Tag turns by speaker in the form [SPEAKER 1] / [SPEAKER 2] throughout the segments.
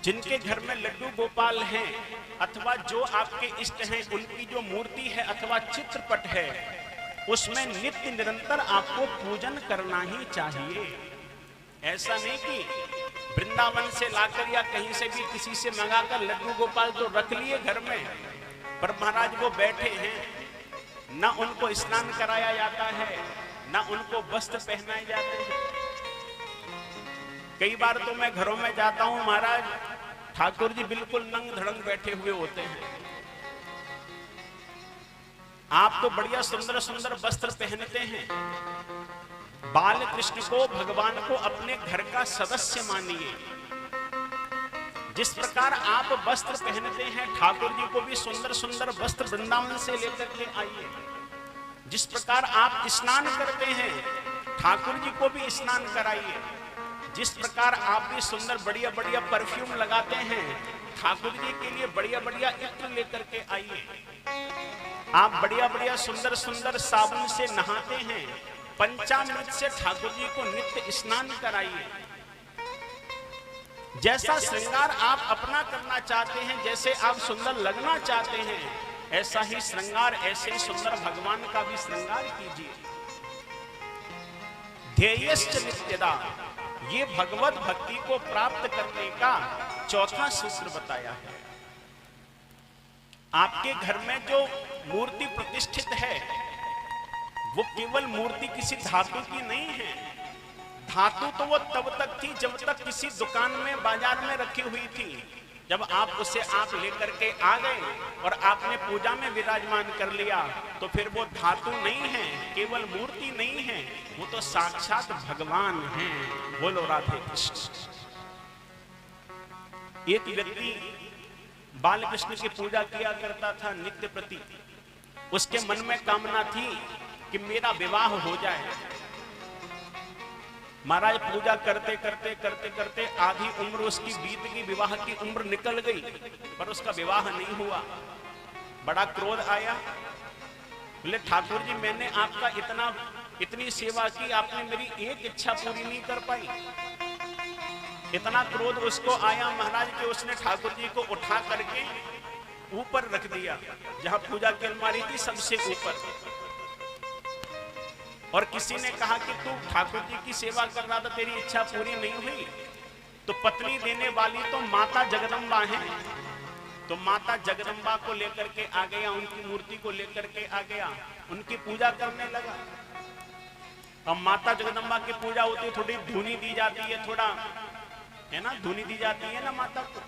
[SPEAKER 1] जिनके घर में लड्डू गोपाल हैं अथवा जो आपके इष्ट हैं, उनकी जो मूर्ति है अथवा चित्रपट है, उसमें नित्य निरंतर आपको पूजन करना ही चाहिए। ऐसा नहीं कि वृंदावन से लाकर या कहीं से भी किसी से मंगाकर लड्डू गोपाल तो रख लिए घर में, पर महाराज वो बैठे हैं, ना उनको स्नान कराया जाता है, ना उनको वस्त्र पहनाए जाते हैं। कई बार तो मैं घरों में जाता हूं, महाराज ठाकुर जी बिल्कुल नंग धड़ंग बैठे हुए होते हैं। आप तो बढ़िया सुंदर सुंदर वस्त्र पहनते हैं। बाल कृष्ण को, भगवान को अपने घर का सदस्य मानिए। जिस प्रकार आप वस्त्र पहनते हैं, ठाकुर जी को भी सुंदर सुंदर वस्त्र वृंदावन से लेकर के आइए। जिस प्रकार आप स्नान करते हैं, ठाकुर जी को भी स्नान कराइए। जिस प्रकार आप भी सुंदर बढ़िया बढ़िया परफ्यूम लगाते हैं, ठाकुर जी के लिए बढ़िया बढ़िया इत्र लेकर के आइए। आप बढ़िया बढ़िया सुंदर सुंदर साबुन से नहाते हैं, पंचामृत से ठाकुर जी को नित्य स्नान कराइए। जैसा श्रृंगार आप अपना करना चाहते हैं, जैसे आप सुंदर लगना चाहते हैं, ऐसा ही श्रृंगार, ऐसे ही सुंदर भगवान का भी श्रृंगार कीजिए। ध्येयश्च नित्यदा, ये भगवत भक्ति को प्राप्त करने का चौथा सूत्र बताया है। आपके घर में जो मूर्ति प्रतिष्ठित है, वो केवल मूर्ति किसी धातु की नहीं है। धातु तो वो तब तक थी जब तक किसी दुकान में, बाजार में रखी हुई थी। जब आप उसे लेकर के आ गए और आपने पूजा में विराजमान कर लिया, तो फिर वो धातु नहीं है, केवल मूर्ति नहीं है, वो तो साक्षात भगवान हैं। बोलो राधे कृष्ण। एक व्यक्ति बाल कृष्ण की पूजा किया करता था नित्य प्रति। उसके मन में कामना थी कि मेरा विवाह हो जाए। महाराज पूजा करते करते करते करते आधी उम्र उसकी बीत गई, विवाह की उम्र निकल गई, पर उसका विवाह नहीं हुआ। बड़ा क्रोध आया। बोले ठाकुर जी, मैंने आपका इतनी सेवा की, आपने मेरी एक इच्छा पूरी नहीं कर पाई। इतना क्रोध उसको आया महाराज कि उसने ठाकुर जी को उठा करके ऊपर रख दिया, जहां पूजा की अलमारी थी सबसे ऊपर। और किसी ने कहा कि तू ठाकुर जी की सेवा कर रहा था, तेरी इच्छा पूरी नहीं हुई, तो पत्नी देने वाली तो माता जगदम्बा है। तो माता जगदम्बा को लेकर के आ गया, उनकी मूर्ति को लेकर के आ गया, उनकी पूजा करने लगा। अब माता जगदम्बा की पूजा होती है, थोड़ी धुनी दी जाती है, थोड़ा है ना, धुनी दी जाती है ना माता को,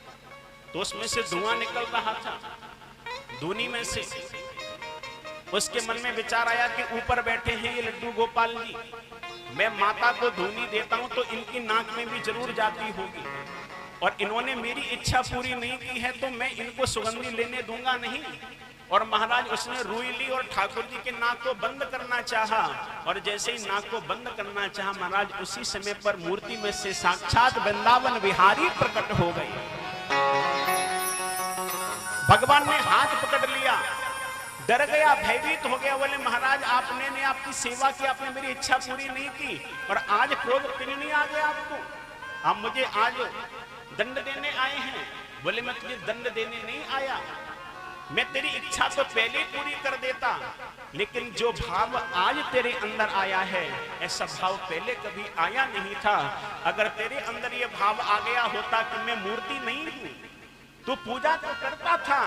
[SPEAKER 1] तो उसमें से धुआं निकल रहा था। धुनी में से उसके मन में विचार आया कि ऊपर बैठे हैं ये लड्डू गोपाल जी, मैं माता को धुनी देता हूं तो इनकी नाक में भी जरूर जाती होगी, और इन्होंने मेरी इच्छा पूरी नहीं की है तो मैं इनको सुगंधी लेने दूंगा नहीं। और महाराज उसने रुई ली और ठाकुर जी के नाक को बंद करना चाहा, और जैसे ही नाक को बंद करना चाहा, महाराज उसी समय पर मूर्ति में से साक्षात वृंदावन बिहारी प्रकट हो गए। भगवान ने हाथ पकड़ लिया, डर गया, भयभीत हो गया। बोले महाराज, आपने आपकी सेवा की, आपने मेरी इच्छा पूरी नहीं की, और आज क्रोध क्यों नहीं आ गया आपको? आप मुझे आज दंड देने आए हैं? बोले मैं तुझे दंड देने नहीं आया, मैं तेरी इच्छा तो पहले पूरी कर देता, लेकिन जो भाव आज तेरे अंदर आया है, ऐसा भाव पहले कभी आया नहीं था। अगर तेरे अंदर ये भाव आ गया होता कि मैं मूर्ति नहीं हूं, तो पूजा तो करता था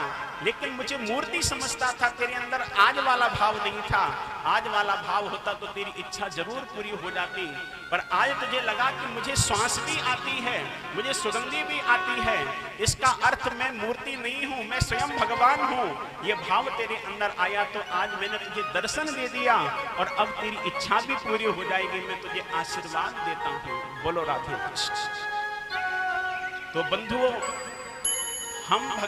[SPEAKER 1] लेकिन मुझे मूर्ति समझता था, तेरे अंदर आज वाला भाव नहीं था। आज वाला भाव होता तो तेरी इच्छा जरूर पूरी हो जाती, पर आज तुझे लगा कि मुझे श्वास भी आती है, मुझे सुगंधी भी आती है, इसका अर्थ मैं मूर्ति नहीं हूं, मैं स्वयं भगवान हूं। ये भाव तेरे अंदर आया तो आज मैंने तुझे दर्शन दे दिया, और अब तेरी इच्छा भी पूरी हो जाएगी, मैं तुझे आशीर्वाद देता हूं। बोलो राधे कृष्ण। तो बंधुओं, हम भगवान